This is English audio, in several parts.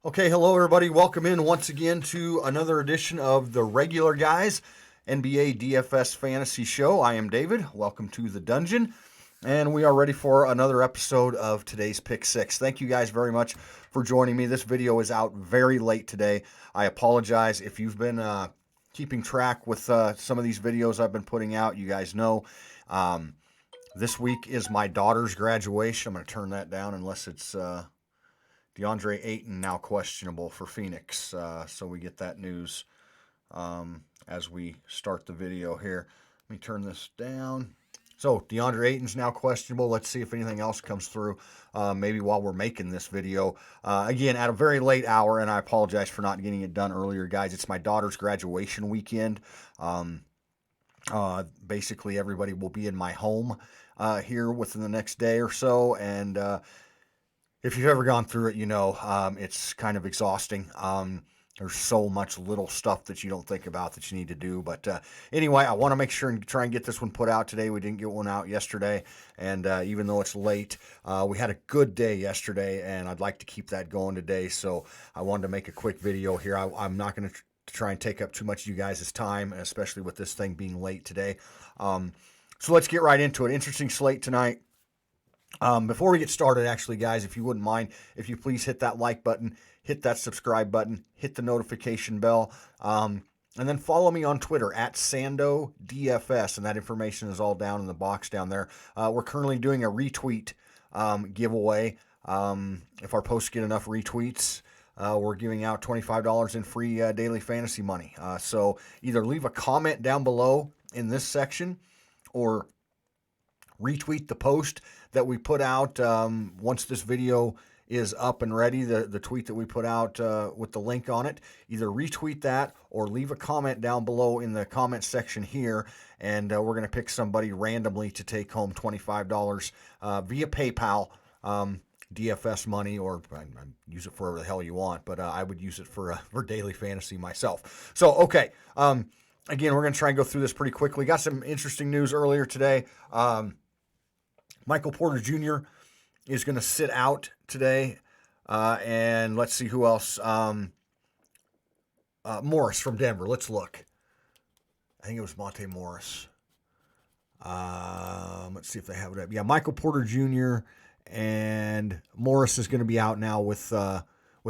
Okay, hello everybody. Welcome in once again to another edition of the Regular Guys NBA DFS Fantasy Show. I am David. Welcome to the dungeon. And we are ready for another episode of today's Pick Six. Thank you guys very much for joining me. This video is out very late today. I apologize if you've been keeping track with some of these videos I've been putting out. You guys know this week is my daughter's graduation. I'm going to turn that down unless it's DeAndre Ayton now questionable for Phoenix. So we get that news as we start the video here. Let me turn this down. So DeAndre Ayton's now questionable. Let's see if anything else comes through maybe while we're making this video. Again, at a very late hour, and I apologize for not getting it done earlier, guys. It's my daughter's graduation weekend. Basically, everybody will be in my home here within the next day or so, and if you've ever gone through it, you know it's kind of exhausting. There's so much little stuff that you don't think about that you need to do. But anyway, I want to make sure and try and get this one put out today. We didn't get one out yesterday, and even though it's late, we had a good day yesterday, and I'd like to keep that going today. So I wanted to make a quick video here. I'm not going to try and take up too much of you guys' time, especially with this thing being late today. So let's get right into it. Interesting slate tonight. Before we get started, actually, guys, if you wouldn't mind, if you please hit that like button, hit that subscribe button, hit the notification bell, and then follow me on Twitter at SandoDFS, and that information is all down in the box down there. We're currently doing a retweet giveaway. If our posts get enough retweets, we're giving out $25 in free daily fantasy money. So either leave a comment down below in this section or retweet the post that we put out once this video is up and ready, the tweet that we put out with the link on it. Either retweet that or leave a comment down below in the comment section here, and we're going to pick somebody randomly to take home $25 via PayPal. DFS money, or use it for whatever the hell you want, but I would use it for daily fantasy myself. So, okay. Again, we're going to try and go through this pretty quickly. Got some interesting news earlier today. Michael Porter Jr. is going to sit out today. And let's see who else. Morris from Denver. Let's look. I think it was Monte Morris. Let's see if they have it up. Yeah, Michael Porter Jr. and Morris is going to be out now with the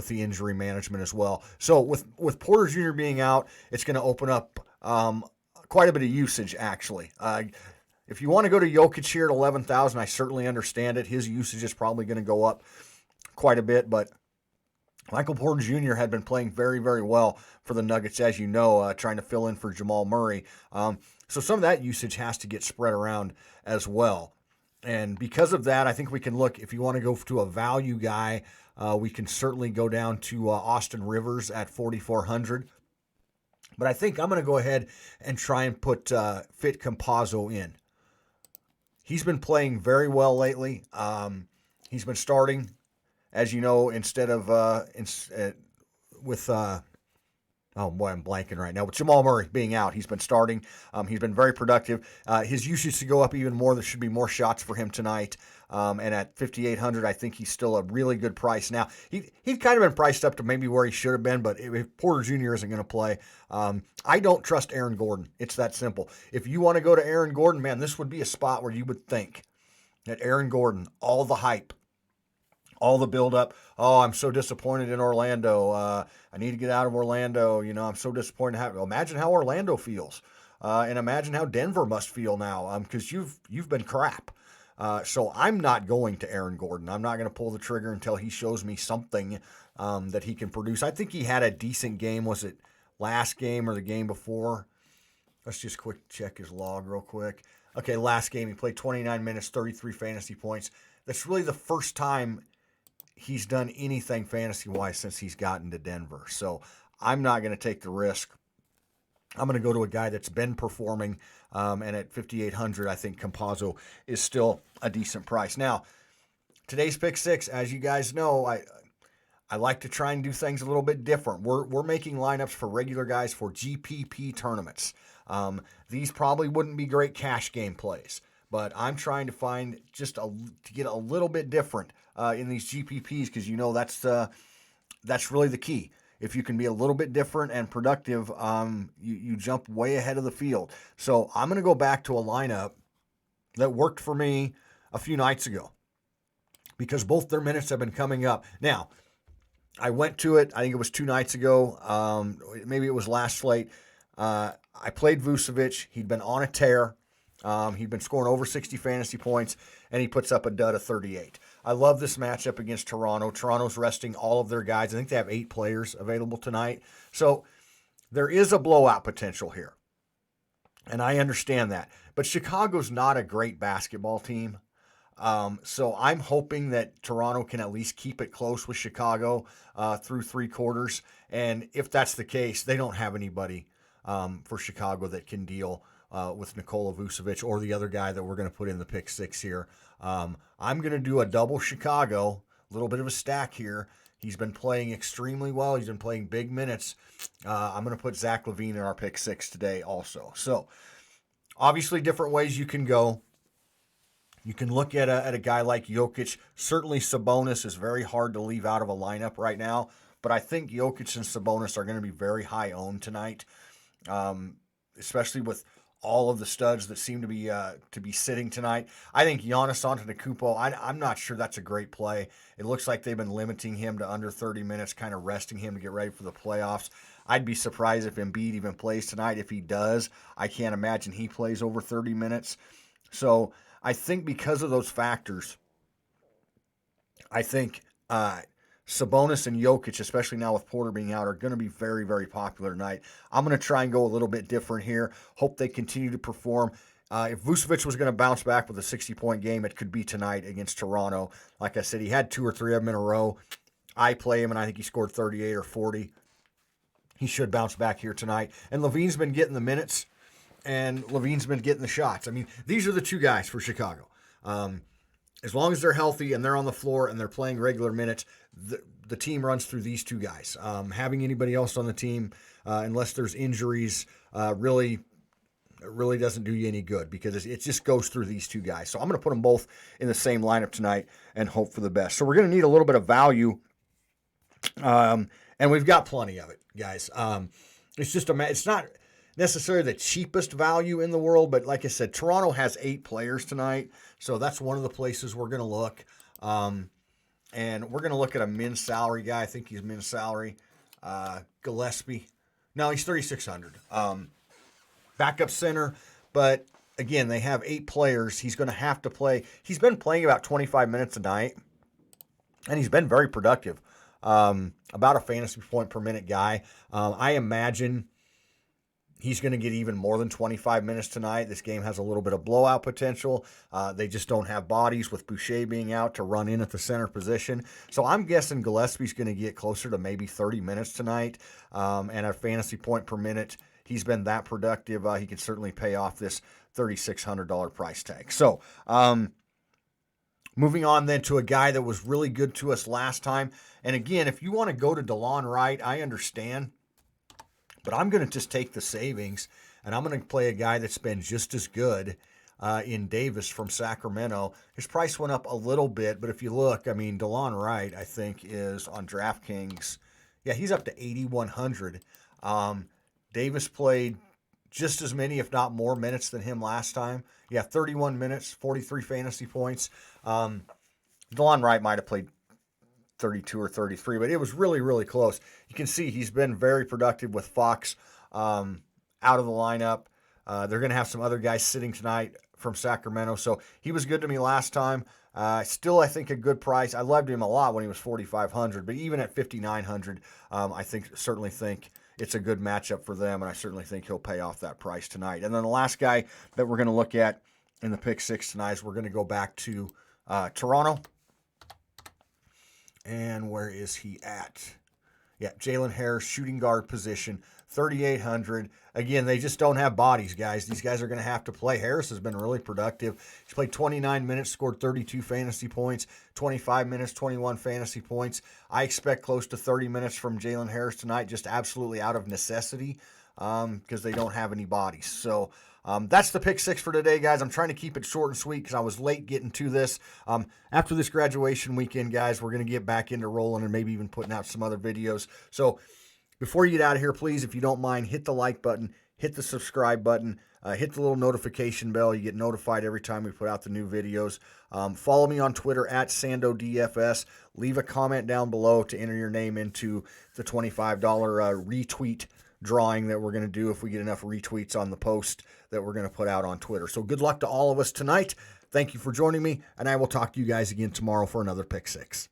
injury management as well. So with Porter Jr. being out, it's going to open up quite a bit of usage, actually. If you want to go to Jokic here at 11,000, I certainly understand it. His usage is probably going to go up quite a bit, but Michael Porter Jr. had been playing very, very well for the Nuggets, as you know, trying to fill in for Jamal Murray. So some of that usage has to get spread around as well. And because of that, I think we can look, if you want to go to a value guy, we can certainly go down to Austin Rivers at 4,400. But I think I'm going to go ahead and try and put Fit Campazzo in. He's been playing very well lately. He's been starting, as you know, instead of with oh boy, I'm blanking right now. With Jamal Murray being out, he's been starting. He's been very productive. His usage to go up even more. There should be more shots for him tonight. And at 5,800, I think he's still a really good price. Now, he's kind of been priced up to maybe where he should have been, but if Porter Jr. isn't going to play, I don't trust Aaron Gordon. It's that simple. If you want to go to Aaron Gordon, man, this would be a spot where you would think that Aaron Gordon, all the hype, all the buildup. Oh, I'm so disappointed in Orlando. I need to get out of Orlando. You know, I'm so disappointed. Imagine how Orlando feels, and imagine how Denver must feel now, because you've been crap. So I'm not going to Aaron Gordon. I'm not going to pull the trigger until he shows me something that he can produce. I think he had a decent game. Was it last game or the game before? Let's just quick check his log real quick. Okay, last game he played 29 minutes, 33 fantasy points. That's really the first time he's done anything fantasy-wise since he's gotten to Denver. So I'm not going to take the risk. I'm going to go to a guy that's been performing, and at 5,800, I think Campazzo is still a decent price. Now, today's pick six, as you guys know, I like to try and do things a little bit different. We're making lineups for regular guys for GPP tournaments. These probably wouldn't be great cash game plays, but I'm trying to find to get a little bit different in these GPPs, because you know that's that's really the key. If you can be a little bit different and productive, you jump way ahead of the field. So I'm going to go back to a lineup that worked for me a few nights ago because both their minutes have been coming up. Now, I went to it, I think it was 2 nights ago. Maybe it was last slate. I played Vucevic. He'd been on a tear. He'd been scoring over 60 fantasy points, and he puts up a dud of 38. I love this matchup against Toronto. Toronto's resting all of their guys. I think they have 8 players available tonight. So there is a blowout potential here, and I understand that. But Chicago's not a great basketball team. So I'm hoping that Toronto can at least keep it close with Chicago through 3 quarters. And if that's the case, they don't have anybody for Chicago that can deal with Nikola Vucevic or the other guy that we're going to put in the pick 6 here. I'm going to do a double Chicago, a little bit of a stack here. He's been playing extremely well. He's been playing big minutes. I'm going to put Zach LaVine in our pick 6 today also. So obviously different ways you can go. You can look at a guy like Jokic. Certainly Sabonis is very hard to leave out of a lineup right now, but I think Jokic and Sabonis are going to be very high owned tonight, especially with all of the studs that seem to be sitting tonight. I think Giannis Antetokounmpo, I'm not sure that's a great play. It looks like they've been limiting him to under 30 minutes, kind of resting him to get ready for the playoffs. I'd be surprised if Embiid even plays tonight. If he does, I can't imagine he plays over 30 minutes. So I think because of those factors, I think Sabonis and Jokic, especially now with Porter being out, are going to be very, very popular tonight. I'm going to try and go a little bit different here. Hope they continue to perform. If Vucevic was going to bounce back with a 60-point game, it could be tonight against Toronto. Like I said, he had 2 or 3 of them in a row. I play him, and I think he scored 38 or 40. He should bounce back here tonight. And LaVine's been getting the minutes, and LaVine's been getting the shots. I mean, these are the 2 guys for Chicago. As long as they're healthy and they're on the floor and they're playing regular minutes, the team runs through these 2 guys. Having anybody else on the team, unless there's injuries, really doesn't do you any good because it just goes through these 2 guys. So I'm going to put them both in the same lineup tonight and hope for the best. So we're going to need a little bit of value, and we've got plenty of it, guys. It's not necessarily the cheapest value in the world, but like I said, Toronto has 8 players tonight, so that's one of the places we're going to look. And we're going to look at a men's salary guy. I think he's men's salary. Gillespie. No, he's 3,600. Backup center, but again, they have 8 players. He's going to have to play. He's been playing about 25 minutes a night, and he's been very productive. About a fantasy point per minute guy. I imagine he's going to get even more than 25 minutes tonight. This game has a little bit of blowout potential. They just don't have bodies with Boucher being out to run in at the center position. So I'm guessing Gillespie's going to get closer to maybe 30 minutes tonight. And a fantasy point per minute, he's been that productive. He can certainly pay off this $3,600 price tag. So moving on then to a guy that was really good to us last time. And again, if you want to go to DeLon Wright, I understand. But I'm going to just take the savings, and I'm going to play a guy that's been just as good in Davis from Sacramento. His price went up a little bit, but if you look, I mean, DeLon Wright, I think, is on DraftKings. Yeah, he's up to 8,100. Davis played just as many, if not more, minutes than him last time. Yeah, 31 minutes, 43 fantasy points. DeLon Wright might have played 32 or 33, but it was really, really close. You can see he's been very productive with Fox out of the lineup. They're going to have some other guys sitting tonight from Sacramento, so he was good to me last time. Still, I think a good price. I loved him a lot when he was 4,500, but even at 5,900, I certainly think it's a good matchup for them, and I certainly think he'll pay off that price tonight. And then the last guy that we're going to look at in the pick 6 tonight is we're going to go back to Toronto. And where is he at? Yeah, Jalen Harris, shooting guard position, 3,800. Again, they just don't have bodies, guys. These guys are going to have to play. Harris has been really productive. He's played 29 minutes, scored 32 fantasy points, 25 minutes, 21 fantasy points. I expect close to 30 minutes from Jalen Harris tonight, just absolutely out of necessity because they don't have any bodies. So That's the pick six for today, guys. I'm trying to keep it short and sweet because I was late getting to this. After this graduation weekend, guys, we're going to get back into rolling and maybe even putting out some other videos. So before you get out of here, please, if you don't mind, hit the like button, hit the subscribe button, hit the little notification bell. You get notified every time we put out the new videos. Follow me on Twitter at SandoDFS. Leave a comment down below to enter your name into the $25 retweet drawing that we're going to do if we get enough retweets on the post that we're going to put out on Twitter. So good luck to all of us tonight. Thank you for joining me, and I will talk to you guys again tomorrow for another Pick Six.